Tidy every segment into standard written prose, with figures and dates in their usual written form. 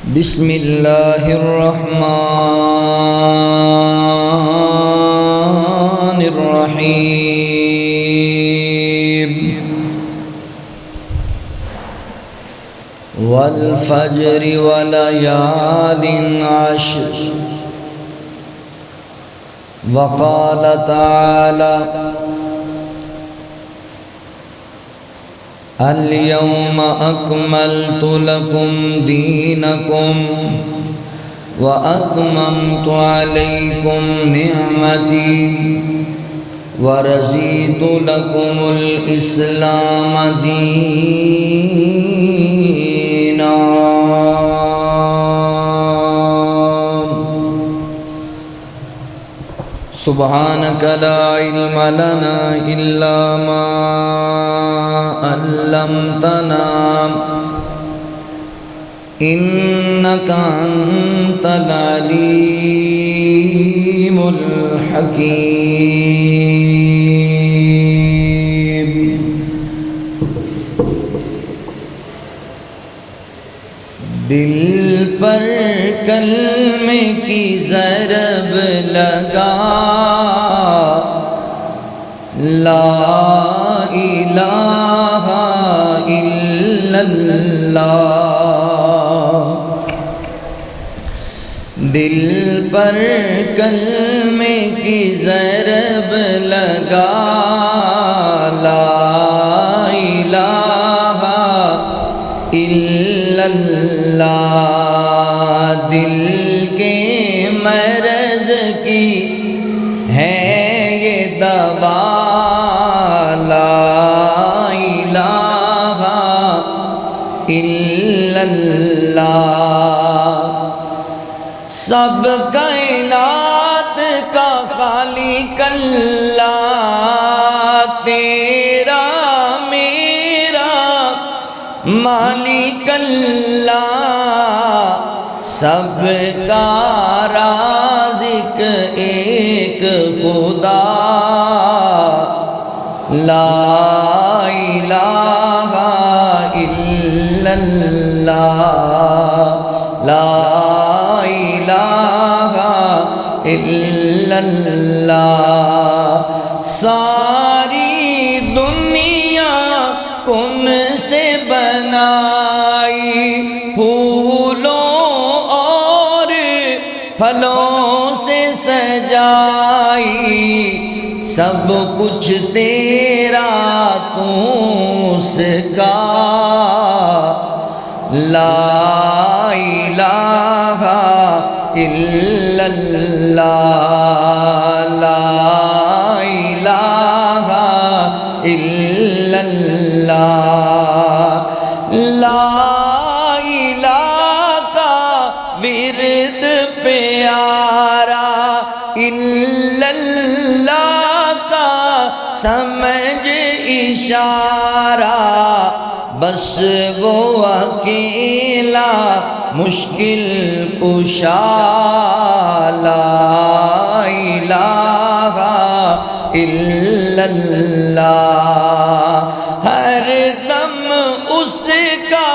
بسم اللہ الرحمن الرحیم والفجر وليال عشر وقال تعالى اليوم أكملت لكم دينكم وأتممت عليكم نعمتي ورضيت لكم الإسلام دينا سبحانك لا علم لنا إلا ما علمتنا إنك أنت العليم الحكيم دل پر کلمے کی ضرب لگا لا الہ الا اللہ دل پر کلمے کی ضرب لگا لا الہ الا اللہ دل کے مرض کی ہے یہ دوا لا الہ الا اللہ سب کائنات کا خالق اللہ تیرا میرا مالک اللہ سب کا رازق ایک خدا لا الہ الا اللہ لا الہ الا اللہ ساری دنیا کن سے بنائی پھولوں اور پھلوں سے سجائی سب کچھ تیرا تو اس کا لا الہ الا اللہ لا الہ الا اللہ لا الہ کا ورد پیارا الا اللہ کا سمجھ اشارہ بس وہ اکیلا مشکل کشا لا الہ الا اللہ ہر دم اس کا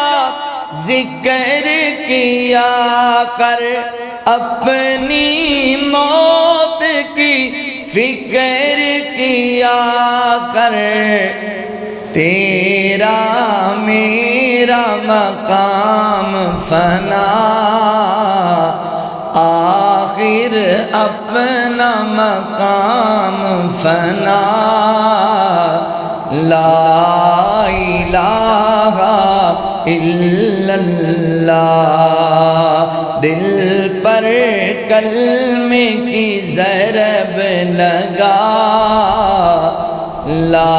ذکر کیا کر اپنی موت کی فکر کیا کر تیرا میرا مقام فنا آخر اپنا مقام فنا لا الہ الا اللہ دل پر کلمے کی ضرب لگا لا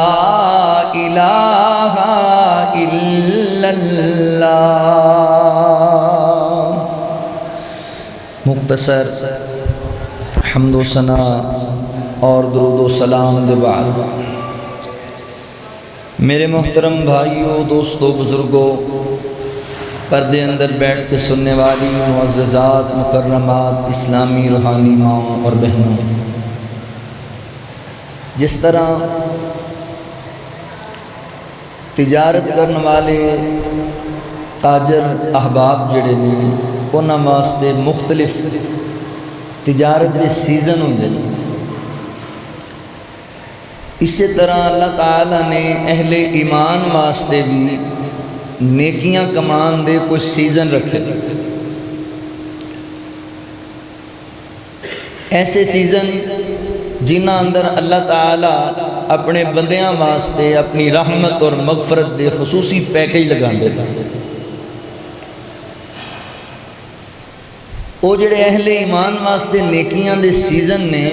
الہ الا اللہ مختصر حمد و ثنا اور درود و سلام دے بعد میرے محترم بھائیوں دوستوں بزرگوں پردے اندر بیٹھ کے سننے والی معززات مکرمات اسلامی روحانی ماں اور بہنوں جس طرح تجارت کرنے والے تاجر احباب جڑے نے انہاں واسطے مختلف تجارت کے سیزن ہوندے نے۔ اسی طرح اللہ تعالیٰ نے اہل ایمان واسطے بھی نیکیاں کمان دے کچھ سیزن رکھے۔ ایسے سیزن جنہاں اندر اللہ تعالیٰ اپنے بندیاں واسطے اپنی رحمت اور مغفرت دے خصوصی پیکج لگا دے۔ وہ جڑے اہل ایمان واسطے نیکیاں دے سیزن نے،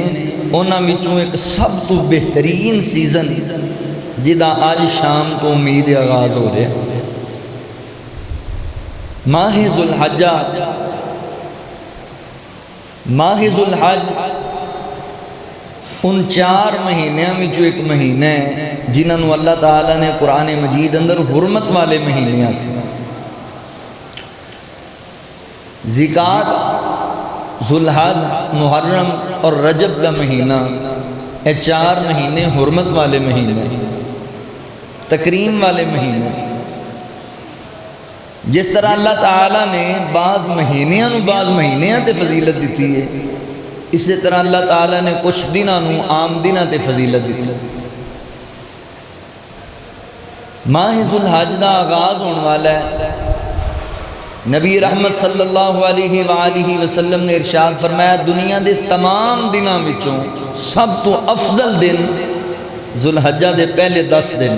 انہاں وچوں ایک سب تو بہترین سیزن جدا آج شام تو امید آغاز ہو رہے ہیں، ماہ ذوالحجہ۔ ماہ ذوالحج ان 4 مہینیاں میں جو ایک مہینہ ہے جنہوں اللہ تعالیٰ نے قرآن مجید اندر حرمت والے مہینے آکھے۔ ذکات، ذوالحج، محرم اور رجب کا مہینہ، یہ 4 مہینے حرمت والے مہینے، تکریم والے مہینے۔ جس طرح اللہ تعالیٰ نے بعض مہینیاں نو بعض مہینیاں تے فضیلت دیتی ہے، اسی طرح اللہ تعالیٰ نے کچھ دنوں نو عام دنوں تے فضیلت دیتی ہے۔ ماہ ذوالحج دا آغاز ہونے والا ہے۔ نبی رحمت صلی اللہ علیہ وآلہ وسلم نے ارشاد فرمایا، دنیا دے تمام دنوں وچوں سب تو افضل دن ذوالحجہ دے پہلے 10 دن،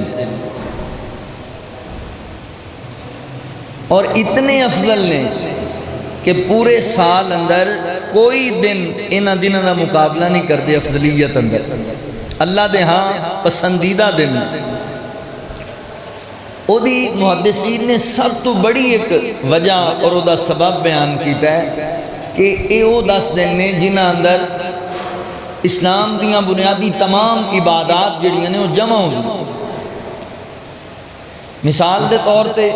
اور اتنے افضل نے کہ پورے سال اندر کوئی دن انہاں دنوں کا مقابلہ نہیں کرتے افضلیت اندر۔ اللہ دے ہاں پسندیدہ دن۔ او دی محدثین نے سب تو بڑی ایک وجہ اور او دا سبب بیان کیتا ہے کہ اے او 10 دن نے جنہاں اندر اسلام دیاں بنیادی تمام عبادات جڑیاں نے وہ جمع ہو گئی۔ مثال دے طور تے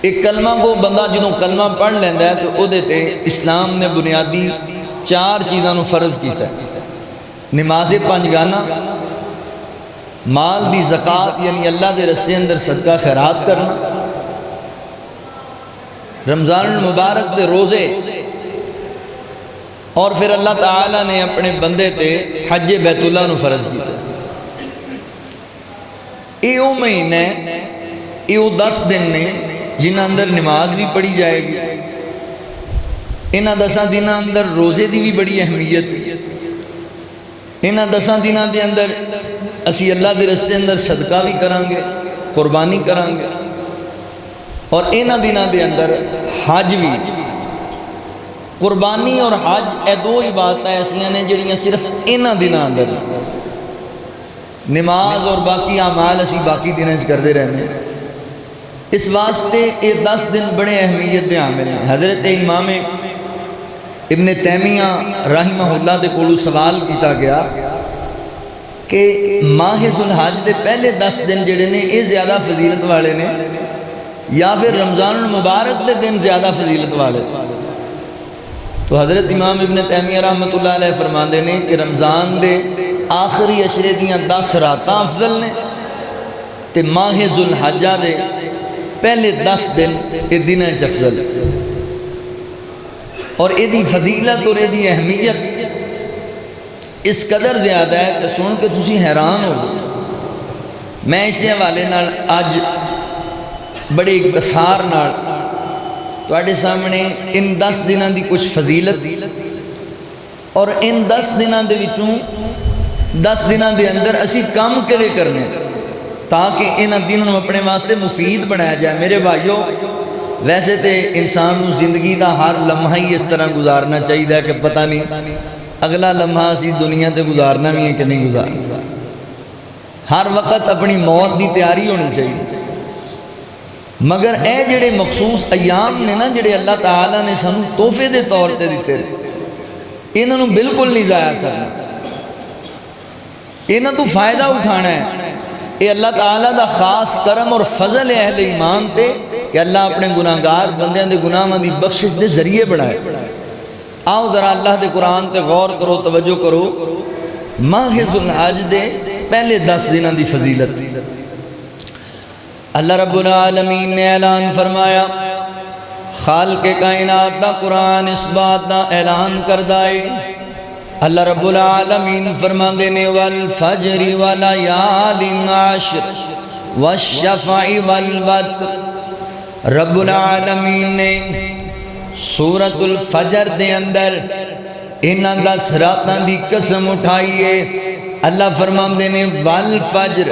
ایک کلمہ کو بندہ جنہوں کلمہ پڑھ لیندہ ہے تو او دیتے اسلام نے بنیادی 4 چیزاں نو فرض کیتا ہے۔ نماز 5 گانا، مال دی زکاة یعنی اللہ دے رستے اندر صدقہ خیرات کرنا، رمضان المبارک دے روزے، اور پھر اللہ تعالیٰ نے اپنے بندے تے حج بیت اللہ نو فرض کیتا ہے۔ اے او مہینے، اے او 10 دن نے جنہاں اندر نماز بھی پڑھی جائے گی۔ انہاں 10 دنوں اندر روزے دی بھی بڑی اہمیت۔ انہاں 10 دنوں دے اندر اسی اللہ دے رستے اندر صدقہ بھی کرانگے، قربانی کرانگے، اور انہاں دنوں دے اندر حج بھی۔ قربانی اور حج اے 2 عبادتیں ایسیاں نے جڑیاں صرف انہاں دنوں اندر، نماز اور باقی اعمال اسی باقی دنوں کرتے رہنے ہیں۔ اس واسطے یہ 10 دن بڑے اہمیت دے حامل ہیں۔ حضرت امام ابن تیمیہ رحمہ اللہ دے کولو سوال کیتا گیا کہ ماہ ذوالحج دے پہلے 10 دن جڑے نے یہ زیادہ فضیلت والے نے یا پھر رمضان المبارک دے دن زیادہ فضیلت والے؟ تو حضرت امام ابن تیمیہ رحمۃ اللہ علیہ فرماندے نے کہ رمضان دے آخری عشرے دیاں 10 راتاں افضل نے، تے ماہ ذوالحجہ دے پہلے 10 دن یہ دنیں افضل، اور یہ دی فضیلت اور یہ دی اہمیت اس قدر زیادہ ہے کہ سن کے تسی حیران ہو۔ میں اسی حوالے نال آج بڑے اختصار نال تواڈے سامنے ان 10 دنوں دی کچھ فضیلت اور ان 10 دنوں دے وچوں 10 دنوں دے اندر اسی کام کرے کرنے تاکہ انہاں دنوں اپنے واسطے مفید بنایا جائے۔ میرے بھائیو، ویسے تے انسان کو زندگی دا ہر لمحہ ہی اس طرح گزارنا چاہیے کہ پتہ نہیں اگلا لمحہ اسی دنیا تے گزارنا بھی ہے کہ نہیں گزارنا۔ ہر وقت اپنی موت دی تیاری ہونی چاہیے، مگر اے جڑے مخصوص ایام نے نا جڑے اللہ تعالیٰ نے سانو تحفے دے طور تے دیتے، انہاں نوں بالکل نہیں ضائع کرنا، انہاں تو فائدہ اٹھانا ہے۔ یہ اللہ تعالیٰ دا خاص کرم اور فضل ہے اہل ایمان تے کہ اللہ اپنے گناہگار بندیاں دے گناہاں دی بخشش دے ذریعے بڑھائے۔ آؤ ذرا اللہ دے قرآن تے غور کرو، توجہ کرو۔ ماہ ذوالحج دے پہلے 10 دنوں دی فضیلت۔ اللہ رب العالمین نے اعلان فرمایا، خالق کائنات دا قرآن اس بات دا اعلان کردہ ہے۔ اللہ رب العالمین فرماندے نے والفجر ولیال عشر والشفع والوتر۔ رب العالمین نے سورۃ الفجر دے اندر انہاں 10 راتاں دی قسم اٹھائی ہے۔ اللہ فرماندے نے والفجر،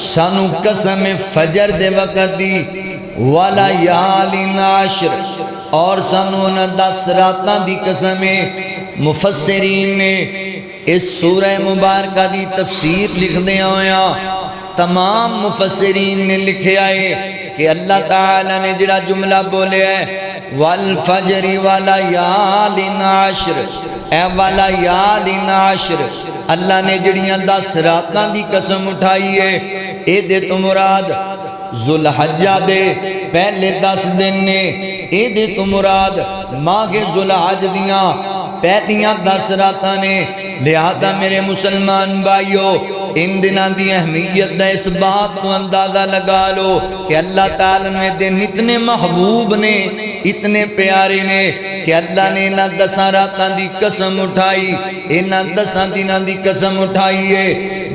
سانو قسم فجر دے وقت دی، ولیال عشر، اور سانو انہاں 10 راتاں دی قسم ہے۔ مفسرین نے اس سورہ مبارکہ دی تفسیر لکھ دیا ہویا، تمام مفسرین نے لکھے آئے کہ اللہ تعالیٰ نے جڑا جملہ بولے ہے والفجر ولیال عشر، اے ولیال عشر، اللہ نے جڑیاں 10 راتاں دی قسم اٹھائی ہے، اے دے تو مراد ذوالحجہ دے پہلے 10 دن نے، اے دے تو مراد ماہ ذوالحج دیاں پہلیاں 10 راتاں نے۔ لہذا میرے مسلمان بھائیو، ان دنوں دی اہمیت دا اس بات کو اندازہ لگا لو کہ اللہ تعالیٰ نے دن اتنے محبوب نے، اتنے پیارے نے کہ اللہ نے انہاں 10 راتاں دی قسم اٹھائی، انہاں 10 دنوں دی قسم اٹھائی ہے۔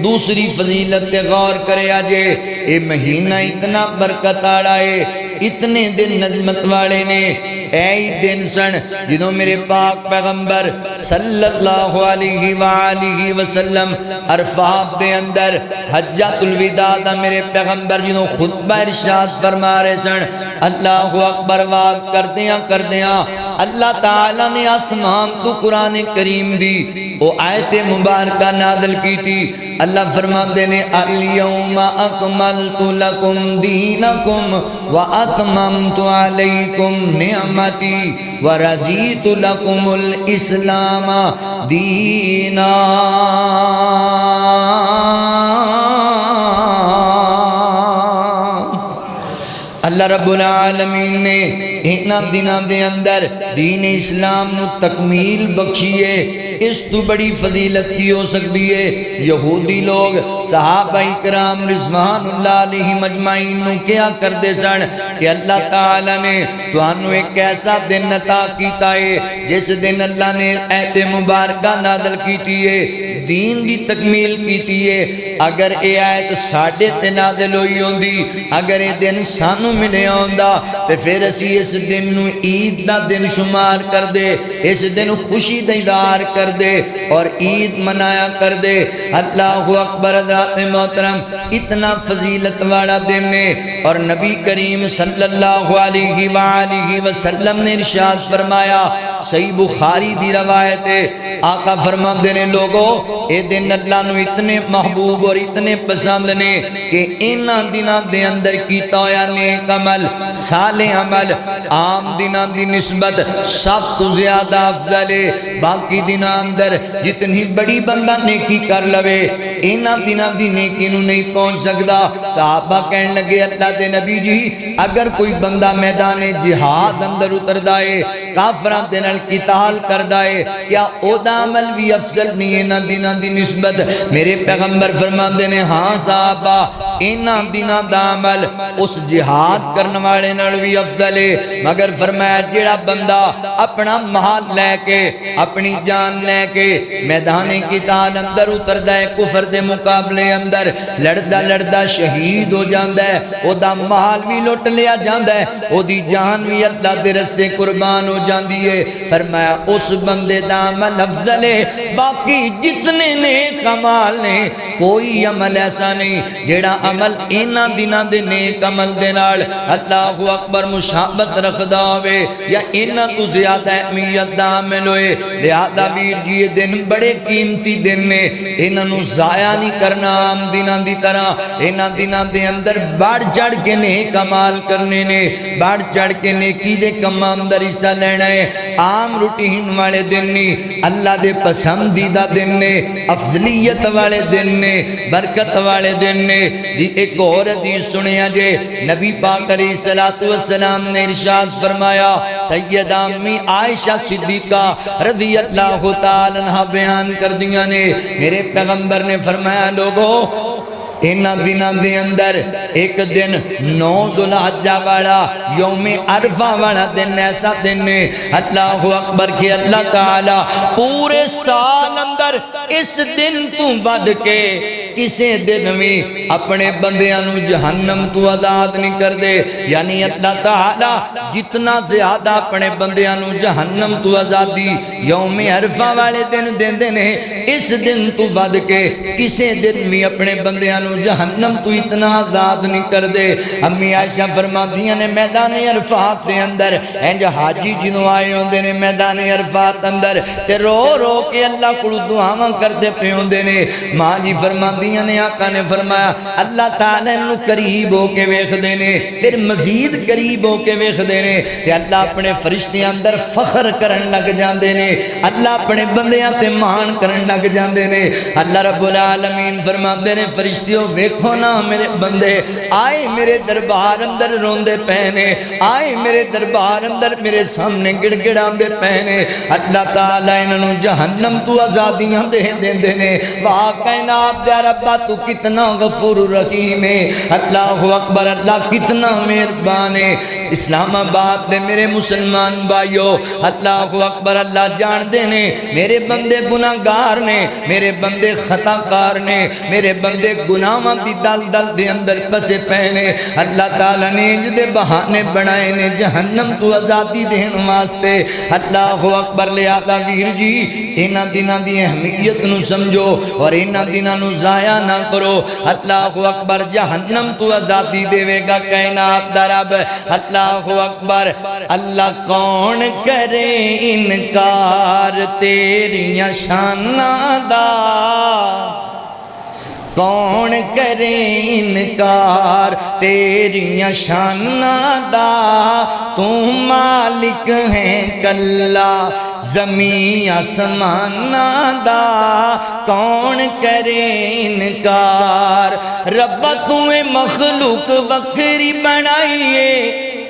دوسری فضیلت غور کرے آجے، اے مہینہ اتنا برکت آڑا ہے، اتنے دن نظمت والے نے، ایہی دن سن جنہوں میرے پاک پیغمبر صلی اللہ علیہ وآلہ وسلم عرفات دے اندر حجۃ الوداع دا میرے پیغمبر جنہوں خطبہ ارشاد فرما رہے سن، اللہ اکبر واق کردیاں اللہ تعالیٰ نے آسمان تو قرآن کریم دی وہ آیت مبارکہ نازل کی تھی۔ اللہ فرماتے نے اليوم اکملت لکم دینکم واتممت علیکم نعمتی ورضیت لکم الاسلام دینا۔ اللہ رب العالمین نے انہاں دنوں دے اندر دین اسلام نو تکمیل بخشیے۔ اس تو بڑی فضیلت کی ہو سکتی ہے؟ یہودی لوگ صحابہ کرام رضوان اللہ علیہ مجمعین نو کیا کردے سن کہ اللہ تعالیٰ نے تو انو ایک ایسا دن عطا کیتا ہے جس دن اللہ نے آیت مبارکہ نازل کیتی ہے، دین دی تکمیل کیتی ہے۔ اگر اے آیت ساڑھے تے نازل ہوئی ہوندی، اگر اے دن سانو ملے ہوندہ، تو پھر اسی اس دن نو عید دا دن شمار کر دے، اس دن خوشی دیدار کر دے اور عید منایا کر دے۔ اللہ اکبر حضرات محترم، اتنا فضیلت والا دن ہے۔ اور نبی کریم صلی اللہ علیہ وآلہ وسلم نے ارشاد فرمایا، صحیح بخاری دی روایت ہے، آقا فرماتے ہیں لوگوں اے دن اللہ نو اتنے محبوب اور اتنے پسند نے کہ انہاں دنوں دے اندر کیتا ہویا نیک عمل، صالح عمل عام دنوں دی نسبت سب تو زیادہ افضل ہے۔ باقی دنوں اندر جتنی بڑی بندہ نیکی کر لوے، انہاں دنوں دی نیکی نو نہیں پہنچ سکتا۔ صحابہ کہنے لگے اللہ دے نبی جی، اگر کوئی بندہ میدان جہاد اندر اتر دائے، کافران دے نال قتال کر دائے، کیا او دا عمل بھی افضل نہیں ہے انہاں دنوں دی نسبت؟ میرے پیغمبر فرماندے نے ہاں صحابہ، انہاں دنوں دا عمل اس جہاد کرنے والے نال بھی افضل ہے، مگر فرمایا جڑا بندہ اپنا مال لے کے، اپنی جان لے کے میدان قتال اندر اتر دائے، کفر دے مقابلے اندر لڑدا شہید ہو جاندہ ہے، او دا مال بھی لوٹ لیا جاندہ ہے، او دی جان بھی اللہ دے رستے قربان ہو جاندی ہے۔ فرمایا اس بندے دا عمل افضل ہے، باقی جتنے نیک عمل نے کوئی عمل ایسا نہیں جیڑا عمل انہاں دنوں دے نیک عمل دے نال اللہ اکبر مشابہت رکھدا ہوئے یا انہاں تو زیادہ اہمیت دا عمل ہوئے۔ لہذا ویر جی یہ دن بڑے قیمتی دن نے، انہاں نو ضائع نہیں کرنا عام دنوں دی طرح۔ انہاں دنوں دے اندر بڑھ چڑھ کے نیک عمل کرنے نے، بڑھ چڑھ کے نیکی دے کماں اندر حصہ لینا ہے۔ عام روٹین والے دن نہیں، اللہ دے پسندیدہ دن نے، افضلیت والے دن نے، برکت والے دن نے۔ ایک اور حدیث سنیا جے، نبی پاک علیہ السلام نے ارشاد فرمایا، سیدہ امی عائشہ صدیقہ رضی اللہ تعالیٰ عنہ بیان کر دیا نے، میرے پیغمبر نے فرمایا لوگو انہاں دنوں دے اندر ایک دن 9 ذوالحجہ والا یوم عرفہ والا دن ایسا دن ہے اللہ اکبر کہ اللہ تعالی پورے سال اندر اس دن تو ود کے کسے دن بھی اپنے بندیاں نو جہنم تو آزاد نہیں کر دے. یعنی اللہ تعالی جتنا زیادہ اپنے بندیاں نو جہنم تو آزادی یوم عرفہ والے دن دیندے نے اس دن تو ود کے کسے دن بھی اپنے بندیاں نو جہنم تو اتنا آزاد نہیں کر دے. امی عائشہ فرماندیاں نے میدان عرفات دے اندر انج حاجی جنوں آئے ہوندے نے میدان عرفات اندر تے رو رو کے اللہ کو دعاواں کرتے پے ہوندے نے. ماں جی فرماندیاں نے آقا نے فرمایا اللہ تعالی نو قریب ہو کے ویکھدے نے پھر مزید قریب ہو کے ویکھدے نے تے اللہ اپنے فرشتیاں اندر فخر کرن لگ جاندے نے اللہ اپنے بندیاں تے مان کرن لگ جاندے نے. اللہ رب العالمین فرماندے نے فرشتیوں ویکھو نا میرے بندے آئے میرے دربار اندر روندے پے نے آئے میرے دربار اندر میرے سامنے گڑ گڑاندے پے نے. اللہ تعالی انہاں جہنم تو آزادیاں دے دیندے نے. واہ کائنات دے ربا تو کتنا غفور رحیم ہے. اللہ اکبر اللہ کتنا مہربان ہے. اسلام آباد دے میرے مسلمان بھائیو اللہ اکبر اللہ جان دے نے میرے بندے گناہگار نے میرے بندے خطا کار نے میرے بندے گناہاں دی دل دل دے اندر پسے پے نے. اللہ تعالی نے جدے بہانے بنائے نے جہنم تو آزادی دین واسطے. اللہ اکبر لہذا ویر جی انہاں دناں دی اہمیت نو سمجھو اور انہاں دناں نو ضائع نہ کرو. اللہ اکبر جہنم تو آزادی دے گا کائنات دا رب. اللہ اکبر اللہ کون کرے انکار تیریاں شاناں دا کون کرے انکار تیریاں شاناں دا تو مالک ہے کلا زمین آسماناں دا کون کرے انکار. ربا تمہیں مخلوق وکری بنائیے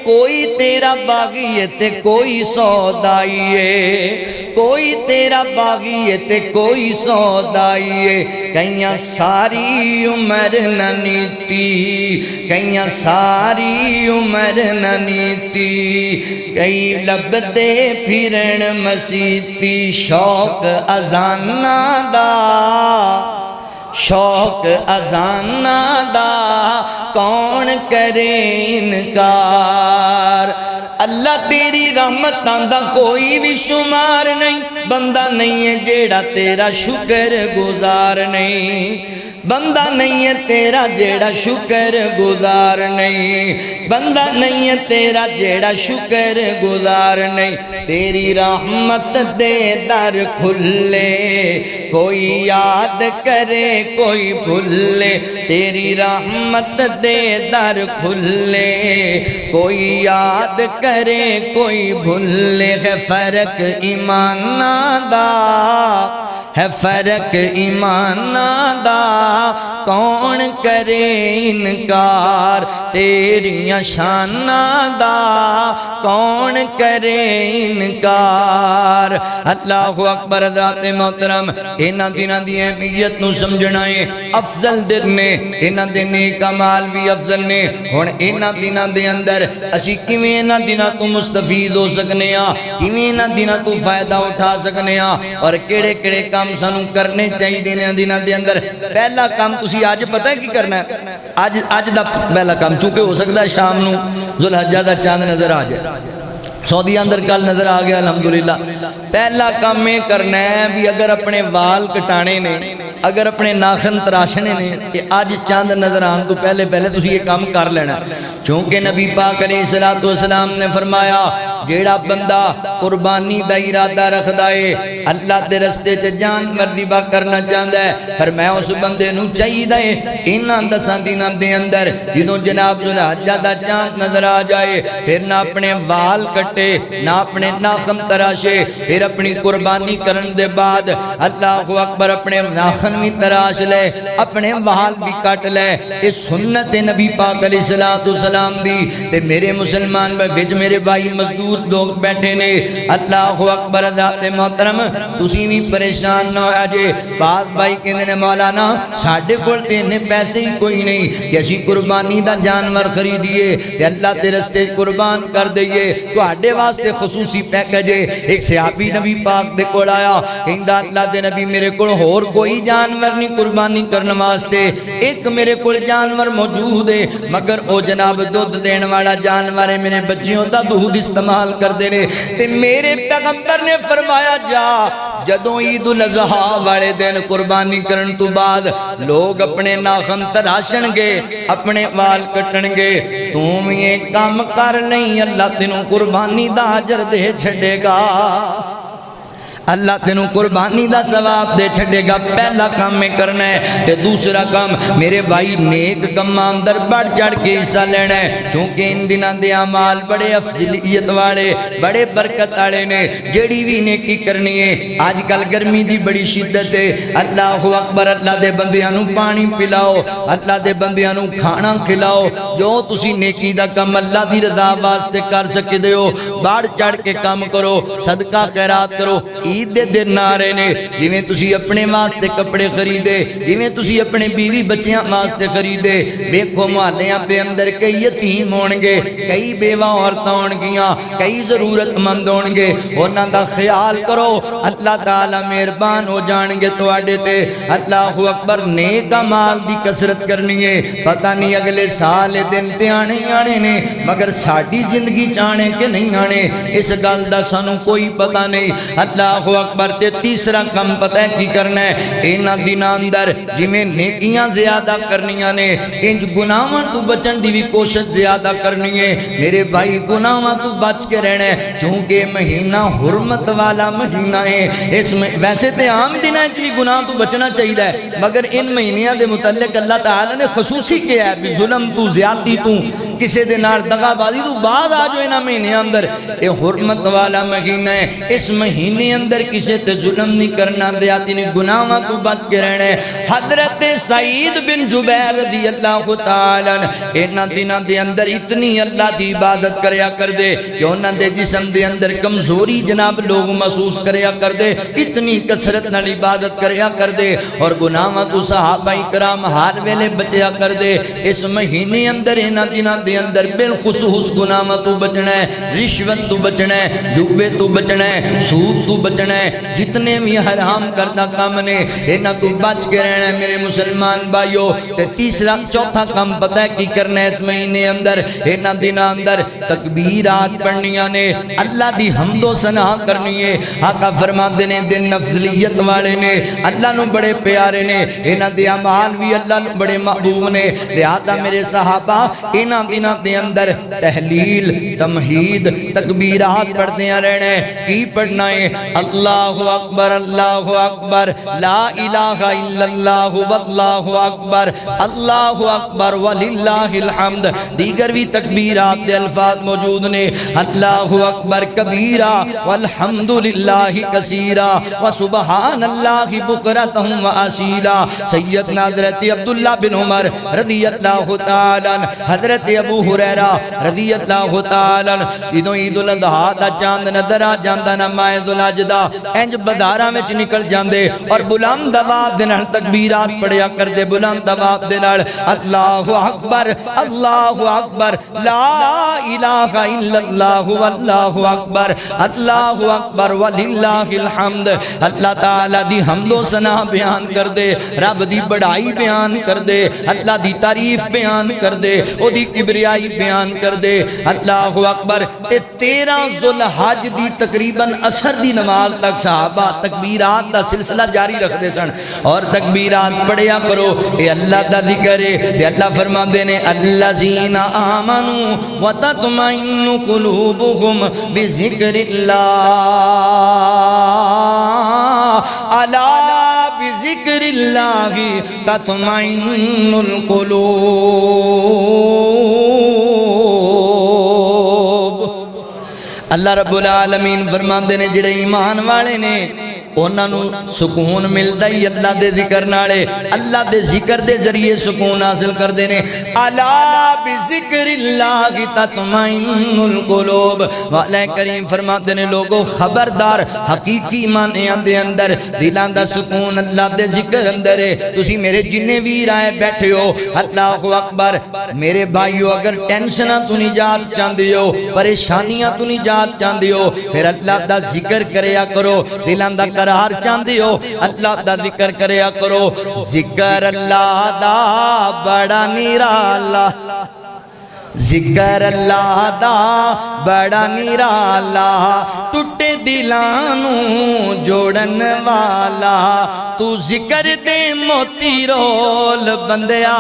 کوئی تیرا باغی ہے تے کوئی سودائی ہے کوئی تیرا باغی ہے تے کوئی سودائی ہے. کئیاں ساری عمر نہ نیتی کئیاں ساری عمر نہ نیتی کئی لبتے پھرن مسیتی شوق اذاناں دا شوق اذاناں دا کون کرے انکار. اللہ تیری رحمتاں دا کوئی بھی شمار نہیں بندہ نہیں ہے جیڑا تیرا شکر گزار نہیں بندہ نہیں ہے تیرا جیڑا شکر گزار نہیں بندہ نہیں ہے تیرا جیڑا شکر گزار نہیں. تیری رحمت دے در کھلے کوئی یاد کرے کوئی بھولے تیری رحمت دے در کھلے کوئی یاد کرے کوئی بھولے. ہے فرق ایماناں دا ہے فرق ایماناں دا کون کرے انکار تیریاں شاناں دا کون کرے انکار. اللہ اکبر حضرات محترم انہاں دناں دی اہمیت نو سمجھنا ہے افضل دن نے انہاں دے نیک اعمال بھی افضل نے. ہن انہاں دناں دے اندر اسی کیویں انہاں دناں تو مستفید ہو سکنے ہاں کیویں انہاں دناں تو فائدہ اٹھا سکنے ہاں اور کیڑے کیڑے کام سانوں کرنے چاہیے دناں دے اندر. پہلا کام تسی آج پتہ ہے کی کرنا ہے آج دا پہلا کام چونکہ ہو سکتا ہے شام نو ذوالحجہ دا چاند نظر آ جائے سعودی اندر کل نظر آ گیا الحمدللہ. پہلا کام یہ کرنا ہے بھی اگر اپنے وال کٹانے نے اگر اپنے ناخن تراشنے نے کہ آج چاند نظر آن تو پہلے تسی یہ کام کر لینا. چونکہ نبی پاک علیہ السلام نے فرمایا جیڑا بندہ قربانی دا ارادہ رکھ دائے اللہ دے رستے چ جان مردی با کرنا چاہتا ہے فرمایا اس بندے نو چاہیے دائے انہاں 10 دناں دے اندر جدوں جناب ذوالحجہ دا چاند نظر آ جائے پھر نہ اپنے وال کٹے نہ اپنے ناخن تراشے پھر اپنی قربانی کرن دے بعد اللہ اکبر اپنے ناخن بھی تراش لے اپنے وال بھی کٹ لے. یہ سنت نبی پاک علیہ السلام دی. تے میرے مسلمان وچ میرے بھائی مزدور لوگ بیٹھے نے اللہ اکبر ذات محترم تسی بھی پریشان نہ ہو جے بعض بھائی کہندے نے مولانا ساڈے کول تے نے پیسے ہی کوئی نہیں کہ اسی قربانی دا جانور خریدیے تے اللہ دے رستے قربان کر دئیے تواڈے واسطے خصوصی پیکج ہے ایک صحابی نبی پاک دے کول آیا کہندا اللہ دے نبی میرے کول ہور کوئی جانور نہیں قربانی کرنے واسطے ایک میرے کول جانور موجود ہے مگر او جناب دودھ دین والا جانور ہے میرے بچیوں دا دودھ استعمال کر دینے تے میرے پیغمبر نے فرمایا جا جدوں عید الاضحیٰ والے دن قربانی کرن تو بعد لوگ اپنے ناخن تراشن گے اپنے وال کٹن گے تم یہ کام کر نہیں اللہ تینوں قربانی دا اجر دے چھڑے گا اللہ تینوں قربانی دا ثواب دے چھڑے گا پہلا کام میں کرنا ہے تے دوسرا کام میرے بھائی نیک کام اندر بڑھ چڑھ کے حصہ لینا ہے چونکہ ان دنوں دے اعمال بڑے افضلیت والے بڑے برکت والے نے جیڑی بھی نیکی کرنی ہے آج کل گرمی دی بڑی شدت ہے اللہ اکبر اللہ دے بندیاں نوں پانی پلاؤ اللہ دے بندیاں نوں کھانا کھلاؤ جو تسی نیکی دا کام اللہ دی رضا واسطے کر سکدے ہو بڑھ چڑھ کے کام کرو صدقہ خیرات کرو عید دے دن نارے نے جویں تسی اپنے واسطے کپڑے خریدے جویں تسی اپنے بیوی بچیاں واسطے خریدے دیکھو محلیاں پہ اندر کئی یتیم ہونگے کئی بیوہ عورتاں ہونگیاں کئی ضرورت مند ہونگے انہاں دا خیال کرو اللہ تعالیٰ مہربان ہو جانگے تو آڈے تے اللہ اکبر نیک مال دی کثرت کرنی ہے پتہ نہیں اگلے سال دن تے آنے نے مگر ساڑی زندگی چانے کے نہیں آنے اس گل دا سانو کوئی پتہ نہیں اللہ اکبر تے تیسرا کم پتہ ہے کی کرنا ہے اینا دن اندر جمیں نیکیاں زیادہ کرنیاں نے انج گناہاں تو بچن دی بھی کوشش زیادہ کرنی ہے میرے بھائی گناہاں تو بچ کے رہنا ہے چونکہ مہینہ حرمت والا مہینہ ہے اس میں ویسے تے عام دن ہے جی گناہ تو بچنا چاہیے ہے مگر ان مہینیاں دے متعلق اللہ تعالیٰ نے خصوصی کیا ہے بھی ظلم تو زیادتی تو کسے دے نار دغا بازی تو بعد آجو اینا مہینے اندر اے حرمت والا مہینہ ہے اس مہینے اندر کسے تے ظلم نہیں کرنا دیاتی نہیں گناہاں تو بچ کے رہنے حضرت سعید بن جبیر رضی اللہ تعالیٰ اینا دنہ دے اندر اتنی اللہ دی عبادت کریا کر دے کہ انہاں دے جسم دے اندر کمزوری جناب لوگ محسوس کریا کر دے اتنی کثرت نال عبادت کریا کر دے اور گناہاں تو صحابہ کرام ہار ویلے بچیا کر دے اس مہینے اندر اینا دنہ دے اندر بالخصوص گناہاں تو بچنا ہے رشوت تو بچنا ہے جوے تو بچنا ہے سود تو بچنا ہے جتنے بھی حرام کرنا کام نے اینا تو بچ کے رہنا ہے میرے مسلمان بھائیو تے تیسرا چوتھا کام پتہ ہے کی کرنا ہے اس مہینے اندر اینا دن اندر تکبیرات پڑھنیاں نے اللہ دی حمد و ثنا کرنی ہے آقا فرما دینے دن افضلیت والے نے اللہ نو بڑے پیارے نے اینا دی اعمال بھی اللہ نو بڑے محبوب نے لہذا میرے صحابہ اینا دن دے اندر تحلیل تمہید تکبیرات پڑھتے ہیں رہنے کی پڑھنا ہے اللہ اکبر لا الہ الا اللہ واللہ اکبر وللہ الحمد دیگر بھی تکبیرات دے الفاظ موجود نے اللہ اکبر کبیرہ والحمدللہ کثیرہ وسبحان اللہ بکرۃ و اصیلا سیدنا حضرت عبداللہ بن عمر رضی اللہ تعالیٰ حضرت ابو ہریرہ رضی اللہ تعالیٰ جدوں عید الاضحیٰ دا چاند نظر آ جاندا نا ماہ ذوالحج دا انج بازاراں وچ نکل جاندے اور بلند آواز دے نال تکبیرات پڑھیا کردے بلند آواز دے نال اللہ اکبر لا الہ الا اللہ واللہ اکبر وللہ الحمد اللہ تعالی دی حمد و ثنا بیان کر دے رب دی بڑائی بیان کر دے اللہ دی تعریف بیان کر دے او دی کبریائی بیان کر دے اللہ اکبر تے 13 ذوالحج دی تقریباً عصر دی نماز تک صحابہ تکبیرات دا سلسلہ جاری رکھ دے سن اور تکبیرات پڑھیا کرو اے اللہ دا ذکر ہے تے اللہ فرما دینے الذین آمنوا وتطمئن قلوبهم بذکر اللہ الا بذکر اللہ تطمئن القلوب اللہ رب العالمین فرماندے نے جڑے ایمان والے نے انہاں نو سکون ملدا ہی اللہ دے ذکر نالے، اللہ دے ذکر دے ذریعے سکون حاصل کردے نے۔ الا بذکر اللہ تطمئن القلوب، والے کریم فرماتے نے لوگوں خبردار، حقیقی معنی دے اندر دلاں دا سکون اللہ دے ذکر اندر ہے۔ تسی میرے جننے ویر آئے بیٹھے ہو، اللہ اکبر، میرے بھائیو اگر ٹینشناں تو نجات چاندے ہو، پریشانیاں تو نجات چاندے ہو، پھر اللہ دا ذکر کریا کرو۔ دلاں دا قرار چاندے ہو، اللہ دا ذکر کریا کرو۔ ذکر اللہ دا بڑا نرالا، ذکر اللہ دا بڑا نرالا، ٹوٹے دلانوں جوڑن والا، تو ذکر دے موتی رول بندیا،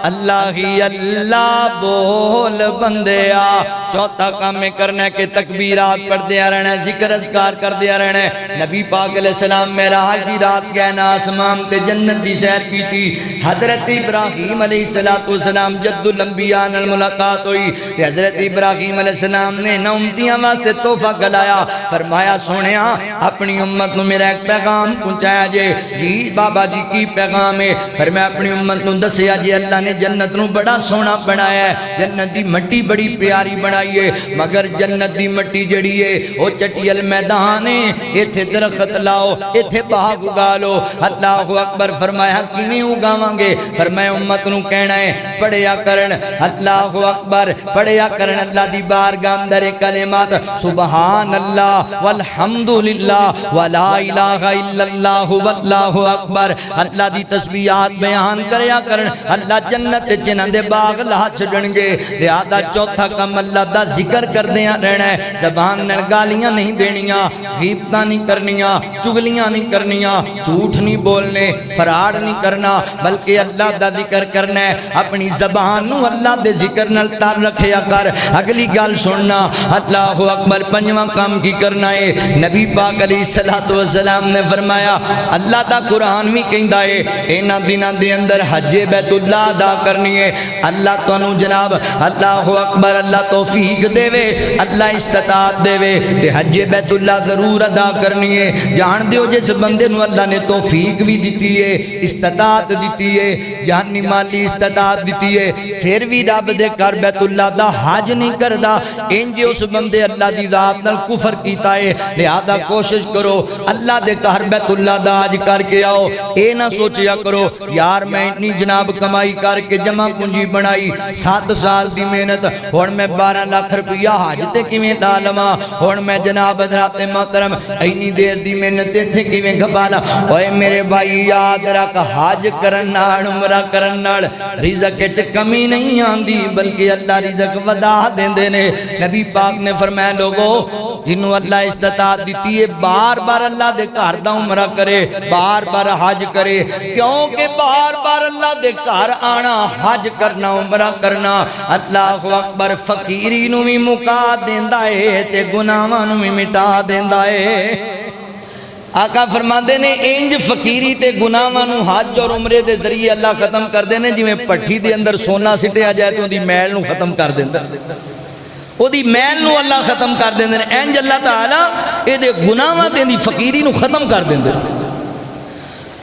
اللہ ہی اللہ بول بندیا۔ چوتھا کام میں کرنا ہے کہ تکبیرات پڑھ دیا رہنا ہے، ذکر اذکار کر دیا رہنا ہے۔ نبی پاک علیہ السلام معراج دی رات گئے نا آسمان تے جنت دی سیر کی تھی، حضرت ابراہیم علیہ السلام جد الانبیاء نال ملاقات ہوئی، کہ حضرت ابراہیم علیہ السلام نے نہ امتیاں واسطے تحفہ گلایا، فرمایا سونیا اپنی امت نو میرا ایک پیغام پہنچایا جے۔ جی بابا جی کی پیغام ہے؟ فرمایا اپنی امت نو دسیا جی اللہ نے جنت نو بڑا سونا بنایا ہے، جنت دی مٹی بڑی پیاری بنائی ہے، مگر جنت دی مٹی جڑی ہے وہ چٹیل میدان ہے، ایتھے درخت لاؤ، ایتھے باغ اگا لو۔ اللہ اکبر، فرمایا کیویں اگاواں گے؟ فرمایا امت نو کہنا ہے پڑھیا کرن، اللہ اکبر، پڑھیا کرن اللہ دی بارگاہ اندر کلمات سبحان اللہ والحمدللہ ولا الہ الا اللہ واللہ اکبر، اللہ دی تسبیحات بیان کریا کرن، اللہ جنت چنہ دے باغ لا چھڑن گے۔ لہذا چوتھا کم اللہ دا ذکر کر دیا رہنا ہے، زبان نال گالیاں نہیں دینیاں، غیبتاں نہیں کرنیاں، چگلیاں نہیں کرنیاں، جھوٹ نہیں بولنے، فراڈ نہیں کرنا، بلکہ اللہ دا ذکر کرنا ہے۔ اپنی زبان نو اللہ دے ذکر نال تار رکھیا کر۔ اگلی گل سننا، اللہ اکبر، پنجواں کام کی کرنا ہے؟ نبی پاک علیہ السلام نے فرمایا اللہ دا قرآن بھی کہندا ہے انہاں دناں دے اندر حج بیت اللہ ادا کرنی ہے۔ اللہ تانوں جناب اللہ اکبر اللہ توفیق دے وے، اللہ استطاعت دے وے تے حج بیت اللہ ضرور ادا کرنی ہے۔ جان دیو جس بندے نو اللہ نے توفیق بھی دیتی ہے، استطاعت دیتی ہے، جانی مالی استطاعت دیتی ہے، پھر بھی رب دے گھر بیت اللہ دا حج نہیں کردا، انج اس بندے اللہ دی ذات نال کفر کیتا ہے۔ لہذا کوشش کرو اللہ دے گھر بیت اللہ دا حج کر کے آؤ۔ اے نہ سوچیا کرو یار میں اتنی جناب کمائی کر کے جمع پونجی بنائی، 7 سال دی محنت، ہن میں 12 لاکھ روپیہ حج تے کیویں لا لواں، ہن میں جناب حضرات محترم اینی دیر دی محنت تے کیویں گھبا لاں۔ اوئے میرے بھائی یاد رکھ حج کرن نال عمرہ کرن نال رزق وچ کمی نہیں آندی، بلکہ اللہ رزق ودا دیندے نے۔ نبی پاک نے فرمایا لوگو جنہوں اللہ استطاعت دیتی ہے بار بار اللہ دے گھر دا عمرہ کرے، بار بار حج کرے، کیونکہ بار بار اللہ دے گھر آنا، حج کرنا، عمرہ کرنا اللہ اکبر فقیری نو بھی مکا دیندا ہے تے گناہاں نو بھی مٹا دیندا ہے۔ آقا فرماندے نے انج فقیری تے گناہاں نو حج اور عمرے دے ذریعے اللہ ختم کر دینے، جویں پٹھی دے اندر سونا سٹیا جائے تو دی میل نو ختم کر دیندا، او دی میل نو اللہ ختم کر دیندے نے، انج اللہ تعالیٰ اے دے گناہاں تے دی فقیری نو ختم کر دیندے۔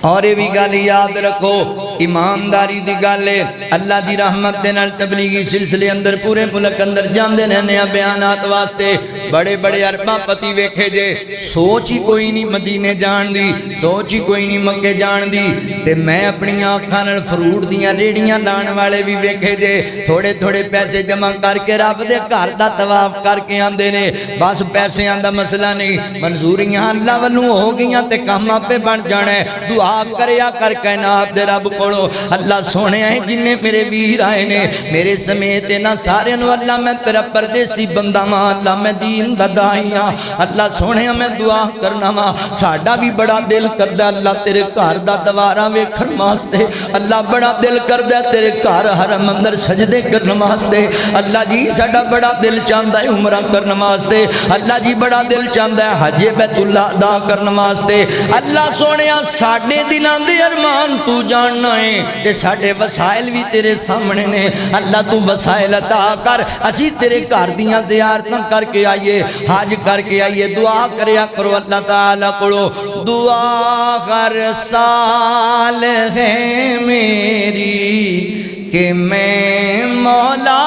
اور یہ بھی گل یاد رکھو ایمانداری دی گل ہے، اللہ دی رحمت دے نال تبلیغی سلسلے اندر پورے ملک اندر جاندے رہنے بیانات واسطے، بڑے بڑے ارباں پتی ویکھے جے، سوچ ہی کوئی نہیں مدینے جان دی، سوچ ہی کوئی نہیں مکے جان دی، تے میں اپنی آنکھاں نال فروٹ دیاں ریڑیاں لان والے بھی ویکھے جے، تھوڑے تھوڑے پیسے جمع کر کے رب دے گھر دا طواف کر کے آندے نے، بس پیسیاں دا مسئلہ نہیں، منظوریاں اللہ والوں ہو گئیاں تے کام آپے بن جانا ہے۔ دعا کریا کر کائنات دے رب کولو اللہ سونے ہیں جنہیں میرے ویر آئے نے میرے سمیت نہ سارے نو اللہ میں تیرا پردیسی بندہ ماں، اللہ میں دین دا دائیاں، اللہ سونے میں دعا کرنا ماں، ساڑھا بھی بڑا دل کردہ اللہ تیرے کار دا دوارا ویکھن ماستے، اللہ بڑا دل کردہ تیرے کار حرم اندر سجدے کرن ماستے، اللہ جی ساڑھا بڑا دل چاندہ ہے عمرہ کرن ماستے، اللہ جی بڑا دل چاندہ ہے حج بیت اللہ ادا کرن ماستے، اللہ سونے ساڑھے دلان دے ارمان تو جاننا ہے تے ساڑے وسائل بھی تیرے سامنے نے اللہ تو وسائل عطا کر اسی تیرے گھر دیاں زیارتاں کر کے آئیے حج کر کے آئیے دعا کریا کرو اللہ تعالیٰ کرو دعا ہر سال ہے میری کہ میں مولا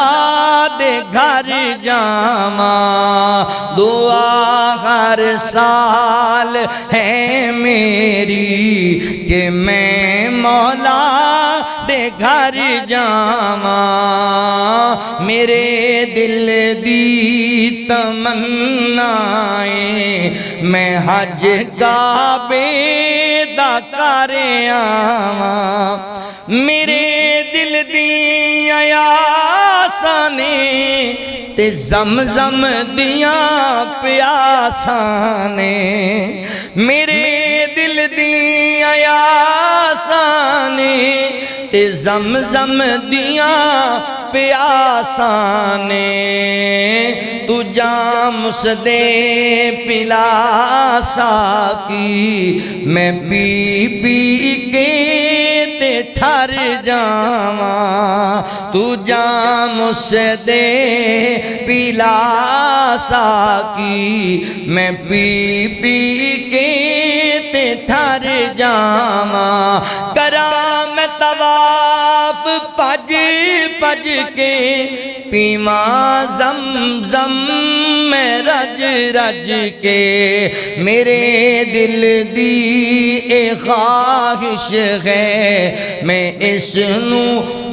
دے گھر جاواں دعا ہر سال ہے میری کہ میں مولا دے گھر جاواں میرے دل دی تمنائیں میں حج کعبے دا کر آواں میرے دل دی آساں نے تے زمزم دیاں پیاساں نے میرے دل دی آساں نے تے زمزم دیاں پیاساں نے تو جام اس دے پلا ساکی میں پی پی کے تے ٹھر جاواں تو جام اس دے پلا ساکی میں پی پی کے تے ٹھر جاواں کراں میں طواف پج پج کے پیواں زمزم میں رج رج کے میرے دل دی اے خواہش ہے میں اس نو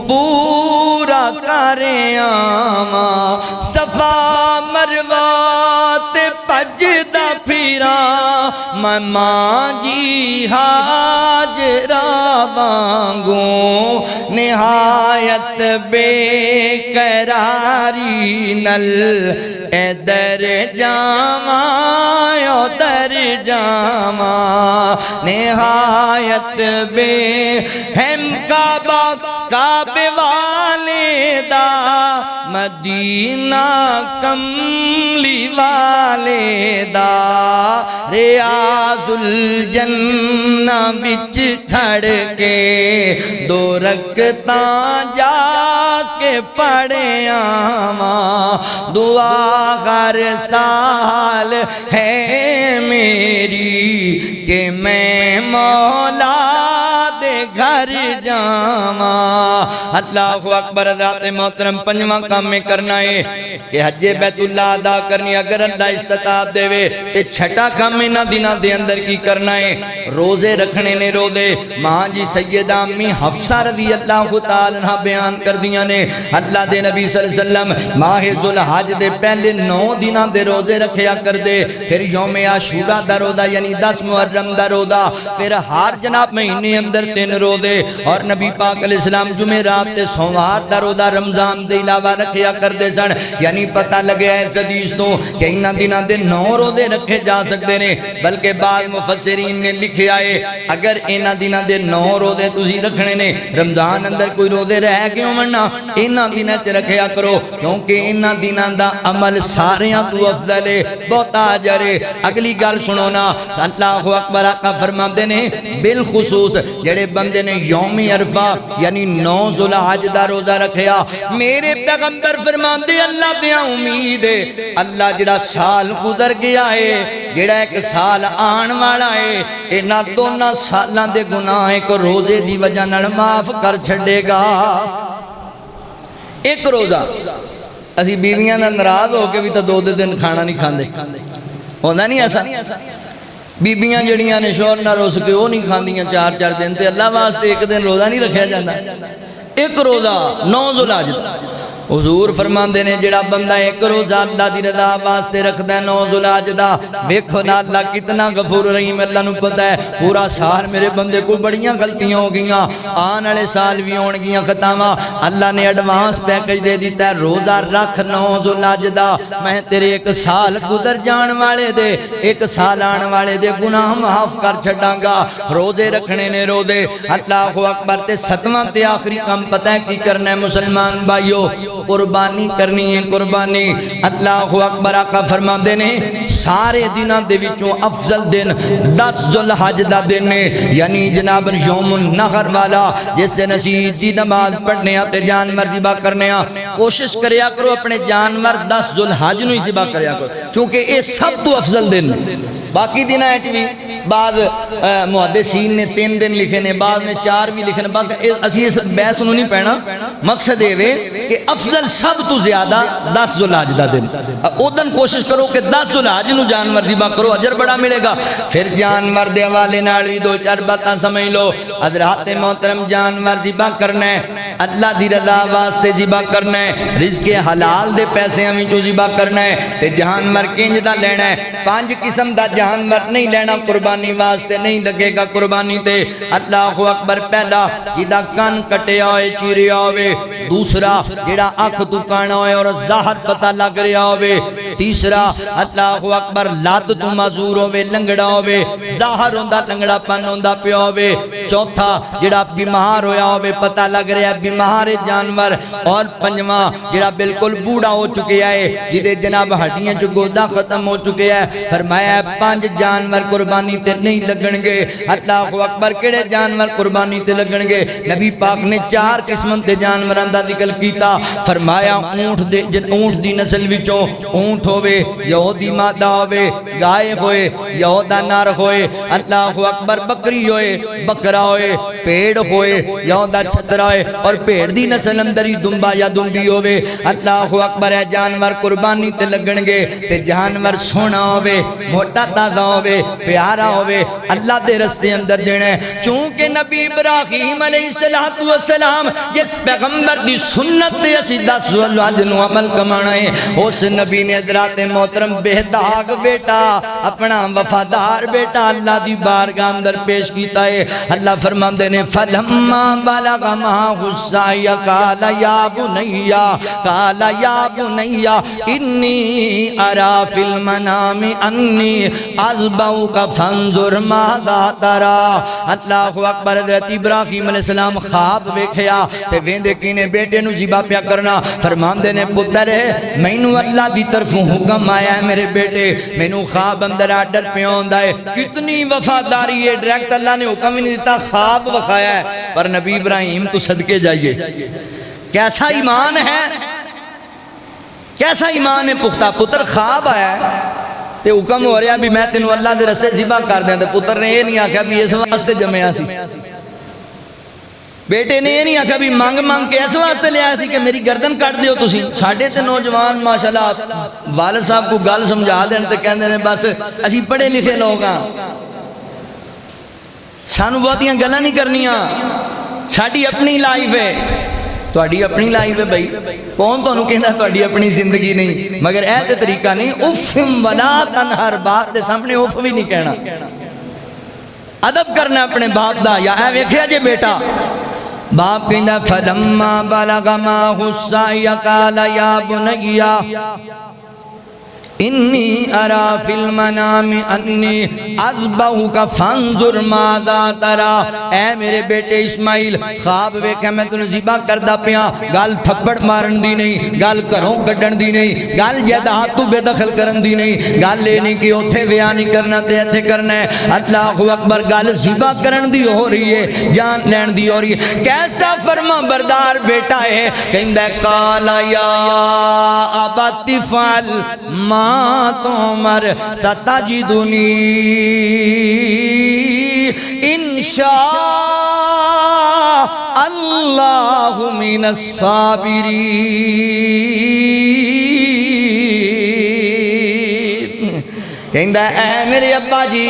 پورا کر آواں صفا مروہ تے پجدا پھراں میں ماں جی ہاجرہ وانگوں نہایت بے قراری نل ادھر جاواں ادھر جاواں نہایت بے ہم کعبہ کعبے والے دا مدینہ کملی والے دا ریاض الجنہ بچ کھڑ کے دو رکعتاں جا کے پڑھے آواں دعا ہر سال ہے میری کہ میں مولا دے گھر جاواں اللہ اکبر حضرات محترم پنجواں کام میں کرنا ہے کہ حج بیت اللہ ادا کرنی اگر اللہ استطاعت دے وے تے چھٹا کام میں نہ دینا دے اندر کی کرنا ہے روزے رکھنے نے روزے ماں جی سیدہ امی حفصہ رضی اللہ تعالیٰ عنہ بیان کر دیا نے اللہ دے نبی صلی اللہ علیہ وسلم ماہ ذوالحج دے پہلے 9 دنوں دے روزے رکھیا کر دے پھر یوم عاشوراء دا روزہ یعنی 10 محرم دا روزہ پھر ہر جناب مہینے اندر 3 روزے اور نبی پاک علیہ السلام جمعرات تے سوموار دا روزہ رمضان دے علاوہ رکھیا کر دے سن یعنی پتہ لگیا ہے اس حدیث تو کہ انہاں دنوں دے 9 روزے رکھے جا سکتے نے بلکہ بعض مفسرین نے لکھیا ہے اگر انہاں دنوں دے 9 روزے تسی رکھنے نے رمضان اندر کوئی روزے رہ کیوں ورنہ انہاں دنوں چ رکھیا کرو کیونکہ انہاں دنوں دا عمل ساریاں تو افضل ہے بہت اجر ہے اگلی گل سنو نا اللہ اکبر آقا فرماندے نے بالخصوص جڑے بندے نے یوم عرفہ یعنی 9 ذوالحج دا روزہ رکھیا میرے پیغمبر فرماندے اللہ دیاں امید ہے اللہ جڑا سال گزر گیا ہے جڑا ایک سال آن والا ہے انہاں دونوں سالاں دے گناہ کو روزے دی وجہ نال معاف کر چھڈے گا ایک روزہ اسی بیویاں دا ناراض ہو کے بھی تو 2 دن کھانا نہیں کھاندے ہوندا نہیں ایسا بیبیاں جڑیاں نے شوہر نہ روز کے وہ نہیں کھاندیاں 4 دن تے اللہ واسطے ایک دن روزہ نہیں رکھیا جاتا ایک روزہ 9 ذوالحج حضور فرماندے نے جڑا بندہ ایک روزہ اللہ دی رضا واسطے رکھدا ہے 9 ذوالحج دا ویکھو نا اللہ کتنا غفور رحیم اللہ نو پتہ ہے پورا سال میرے بندے کو بڑیاں غلطیاں ہو گئیاں آن والے سال بھی ہون گیاں خطاواں اللہ نے ایڈوانس پیکج دے دیتا ہے روزہ رکھ 9 ذوالحج دا میں تیرے ایک سال گزر جان والے دے ایک سال آن والے دے گناہ معاف کر چھڈاں گا روزے رکھنے نے روزے اللہ اکبر تے 7واں تے آخری کام پتہ ہے کی کرنا ہے مسلمان بھائیو قربانی کرنی ہے قربانی. اللہ اکبر. آقا فرماندے نے سارے دنوں دے وچوں افضل دن 10 ذوالحج دا دن ہے، یعنی جناب یوم النحر والا، جس دن اسی عید دی نماز پڑھنے آ تے جانور ذبح کرنے آ. کوشش کریا کرو اپنے جانور 10 ذوالحج نو ہی ذبح کریا کرو، چونکہ یہ سب تو افضل دن. باقی دن بھی بعض محدثین نے 3 دن لکھے نے، بعض نے 4 بھی لکھے نے. باقی اسی اس بحث نو نہیں پڑھنا. مقصد یہ کہ افضل سب تو زیادہ 10 ذوالحج دا دن. اودن کوشش کرو کہ 10 ذوالحج نو جانور ذبح کرو، اجر بڑا ملے گا. پھر جانور دے حوالے نال بھی 2-4 باتاں سمجھ لو. حضرات محترم جانور ذبح کرنا ہے اللہ دی رضا واسطے ذبح کرنا ہے، رزق حلال دے پیسے ہمیں جو ذبح کرنا ہے. تے جانور کنج دا لینا ہے. 5 قسم دا جانور نہیں لینا قربانی واسطے، نہیں لگے گا قربانی تے. اللہ اکبر. پہلا جدا کان کٹیا ہوئے چیریا ہوئے، دوسرا جڑا اکھ تو کانا ہوئے اور ظاہر پتہ لگ رہا ہوئے، تیسرا اللہ اکبر لات تو معذور ہوئے لنگڑا ہوئے، ظاہر ہوندہ لنگڑا پن ہوندہ پیا ہوئے، چوتھا جڑا بیمار ہویا ہوئے پتہ لگ رہا ہے بیمار جانور، اور پنجواں جڑا بالکل بوڑھا ہو چکے ہے جدے جناب ہڈیاں جو گودا ختم ہو چکے ہے. فرمایا 5 جانور قربانی تے نہیں لگن گے. اللہ اکبر. کیڑے جانور قربانی تے لگن گے؟ نبی پاک نے 4 قسم تے جانوراں دا ذکر کیتا. فرمایا اونٹ دی نسل وچوں اونٹ ہوئے یہودی مادہ ہوئے، گائے ہوئے یہودا نر ہوئے، اللہ اکبر. بکری ہوئے بکرا ہوئے، پیڑ ہوئے یہودا چھترا ہوئے، اور پیڑ دی نسل اندری دنبا یا دنبی ہوئے. اللہ اکبر. ہے جانور قربانی تے لگن گے تے جانور سونا ہوئے، موٹا تازہ ہوئے، پیارا ہوئے، اللہ دے رستے اندر دینا ہے. چونکہ نبی ابراہیم علیہ السلام جس پیغمبر دی سنت تے اسی 10 ذوالحج نو عمل کمانا ہے، اس نبی نے حضرات محترم بے داغ بیٹا، اپنا وفادار بیٹا اللہ دی بارگاہ اندر پیش کیتا ہے. اللہ فرماندے نے فلما بلغ معه السعي قال يا بني إني أرى في المنام أني أذبحك فانظر ماذا ترى. اللہ اکبر. حضرت ابراہیم علیہ السلام خواب ویکھیا تے ویندے کینے بیٹے نو ذبح پیا کرنا. فرماندے نے پتر مینوں اللہ دی طرفوں حکم آیا ہے میرے بیٹے، مینوں خواب اندر آرڈر پہ ہوندا ہے. کتنی وفاداری ہے، ڈائریکٹ اللہ نے حکم ہی نہیں دیتا، خواب وکھایا ہے. پر نبی ابراہیم تو صدقے جائیے، کیسا ایمان ہے، کیسا ایمان ہے پختہ. پتر خواب آیا ہے تے حکم ہو رہا بھی میں تینوں اللہ دے رسے ذبح کر دیں. تے پتر نے یہ نہیں آکھا بھی اس واسطے جمعیا سی، بیٹے نے یہ نہیں آکھا بھی مانگ مانگ کے اس واسطے لیا سی کہ میری گردن کٹ دیو تسی. ساڑھے تے نوجوان ماشاءاللہ والد صاحب کو گل سمجھا دیں تے کہندے نے بس اسی پڑھے لکھے لوگ ہاں، سانو بہتیاں گلاں نہیں کرنیاں، ساڑھی اپنی لائف ہے. تہاڈی اپنی لائف ہے بھائی، کون تانوں کہندا تہاڈی اپنی زندگی نہیں؟ مگر اے تے طریقہ نہیں. اف ولا تنہر، باپ دے سامنے اف بھی نہیں کہنا، ادب کرنا اپنے باپ دا. یا اے ویکھیا جے بیٹا، باپ کہندا فلما بلغ معه السعي قال يا بني انی ارا فی المنام انی اذبحک فانظر ماذا ترى. اے میرے بیٹے اسماعیل، خواب ویکھیا میں تینوں ذبح کردا پیا. گل تھپڑ مارن دی نہیں، گل گھروں کڈن دی نہیں، گل جائیداد تو بے دخل کرن دی نہیں، گل یہ نہیں کہ اوتھے بیان نہیں کرنا تے ایتھے کرنا ہے. اللہ اکبر. گل ذبح کرن دی ہو رہی ہے، جان لین دی ہو رہی ہے. کیسا فرما بردار بیٹا ہے، کہندا ہے قال یا ابت فعل ما تمر ستجدنی انشاء اللہ من الصابرین. کہندا ہے اے میرے ابا جی،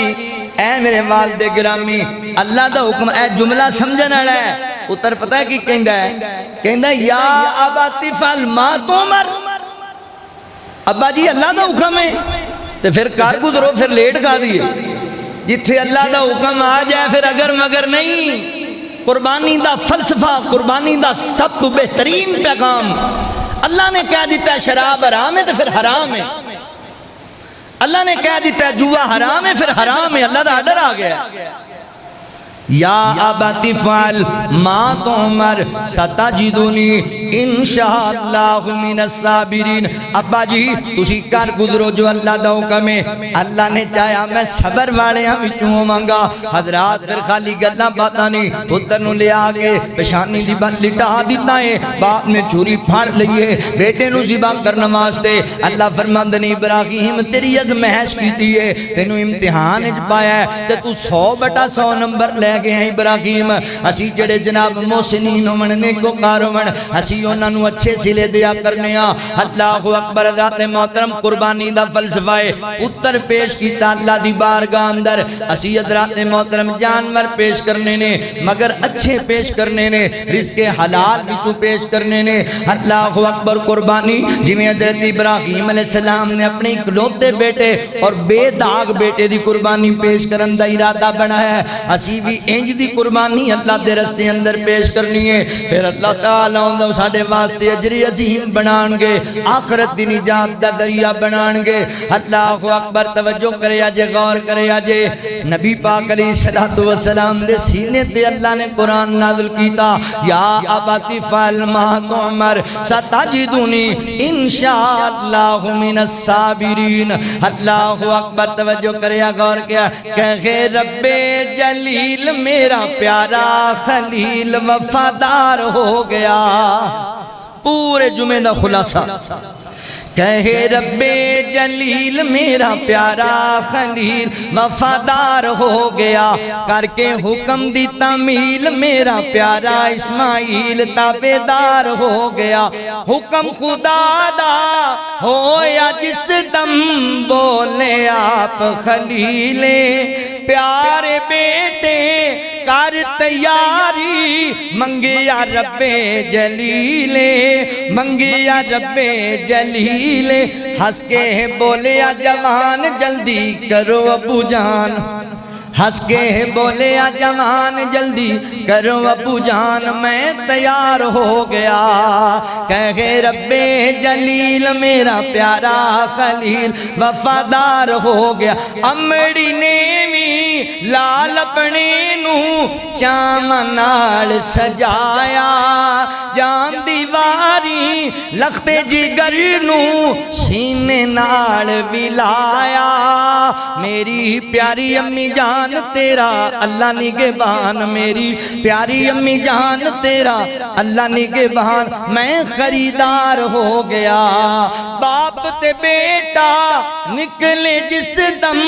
اے میرے والد گرامی، اللہ دا حکم. اے جملہ سمجھن والا ہے. پتر پتہ ہے کی کہندا ہے؟ کہندا ہے یا ابت فعل ما تمر. ابا جی اللہ دا حکم ہے تو پھر کار گزرو، پھر لیٹ گا دیئے. جتھے اللہ دا حکم آ جائے پھر اگر مگر نہیں. قربانی دا فلسفہ، قربانی دا سب تو بہترین پیغام. اللہ نے کہہ دیتا ہے شراب حرام ہے تو پھر حرام ہے. اللہ نے کہہ دیتا ہے جوا حرام ہے پھر حرام ہے. اللہ دا آرڈر آ گیا. یا ابت افعل ما تؤمر ستجدنی انشاءاللہ من الصابرین۔ ابا جی تسی کر گزرو جو اللہ دا حکم ہے، اللہ نے چاہیا میں صبر والے ہم وچوں مانگا۔ حضرات پھر خالی گلاں باتاں نہیں، پتر نو لے آگے پیشانی دی بل لٹا دیتا ہے، باپ نے چھری پھاڑ لئیے بیٹے نو ذبح کرنا واسطے۔ اللہ فرماندے نے ابراہیم تیری ازمائش کیتی ہے، تینو امتحان وچ پایا ہے تے تو 100/100 نمبر لے گئے ہیں ابراہیم۔ اسی جڑے جناب محسنین ہومن نیکوکار ہومن اسی انہاں نو اچھے سلے دیا کرنے ہاں۔ اللہ اکبر۔ حضرات محترم قربانی دا فلسفہ ہے، پتر پیش کیتا اللہ دی بارگاہ اندر، اسی حضرات محترم جانور پیش کرنے نے مگر اچھے پیش کرنے نے، رزق حلال بچو پیش کرنے نے۔ اللہ اکبر۔ قربانی جویں حضرت ابراہیم علیہ السلام نے اپنے اکلوتے بیٹے اور بے داغ بیٹے دی قربانی پیش کرن دا ارادہ بنایا ہے، اسی بھی انج دی قربانی اللہ دے رستے اندر پیش کرنی ہے۔ پھر اللہ تعالیٰ اندر ساڑھے واسطے اجری عظیم بنان گے، آخرت دی نجات دا دریا بنان گے۔ اللہ اکبر۔ توجہ کرے آجے، غور کرے آجے، نبی پاک علیہ السلام دے سینے تے اللہ نے قرآن نازل کیتا، یا ابت افعل ما تؤمر ستجدنی انشاءاللہ من الصابرین۔ اللہ اکبر۔ توجہ کرے، غور کیا، کہ رب جلیل میرا پیارا خلیل وفادار ہو گیا۔ پورے جمعہ دا خلاصہ، کہے رب جلیل میرا پیارا خلیل وفادار ہو گیا، کر کے حکم دی تعمیل میرا پیارا اسماعیل تابعدار ہو گیا۔ حکم خدا دا ہویا جس دم بولے آپ خلیل پیارے بیٹے کر تیاری، منگیا رب جلیل منگیا رب جلیل، ہنس کے بولے جوان جلدی کرو ابو جان، ہنس کے بولے جوان جلدی کرو ابو جان میں تیار ہو گیا۔ کہے رب جلیل میرا پیارا خلیل وفادار ہو گیا۔ امڑی نے بھی لال اپنے نو چاواں نال سجایا، جان دیواری لخت جگر نو سینے نال ولایا۔ میری پیاری امی جان تیرا اللہ نگہبان، میری پیاری امی جان تیرا اللہ نگہبان، میں خریدار ہو گیا۔ باپ تے بیٹا نکلے جس دم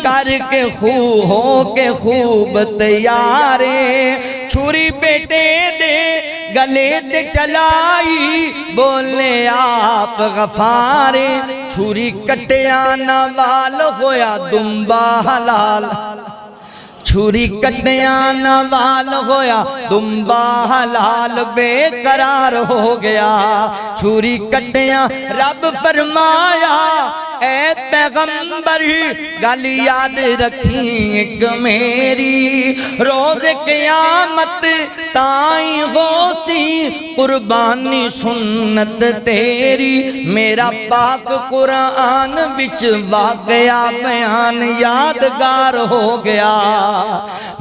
کر کے ہو کے خوب تیارے، چھری بیٹے دے گلے تے چلائی بولے آپ غفارے، چھری کٹیا نوال ہویا دمبا حلال، چھری کٹیا نوال ہویا دمبا حلال بے قرار ہو گیا۔ چھری کٹیا رب فرمایا اے پیغمبر گل یاد رکھی ایک میری، روز قیامت تائیں غوثی قربانی سنت تیری۔ میرا پاک قرآن بچ واقعہ بیان یادگار ہو گیا،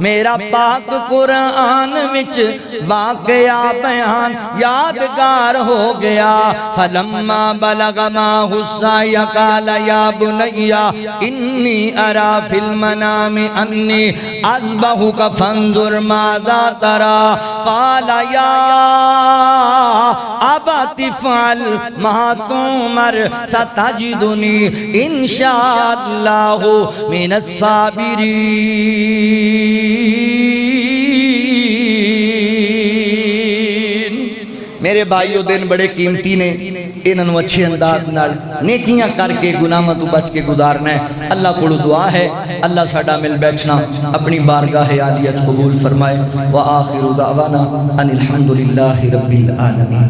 میرا پاک قرآن بچ واقعہ بیان یادگار ہو گیا۔ فلما بلغ معہ السعی قال یا بنیا انی ارا فی المنام انی اذبحک فانظر ماذا تری، قال یا ابت افعل ما تؤمر ستجدنی انشاءاللہ من الصابرین۔ میرے بھائیو دن بڑے قیمتی نے، انہوں اچھے انداز نال نیکیاں کر کے گناہوں تو بچ کے گزارنا ہے۔ اللہ کو دعا ہے اللہ ساڈا مل بیٹھنا اپنی بارگاہ عالیت قبول فرمائے۔ وآخر دعوانا ان الحمدللہ رب العالمین۔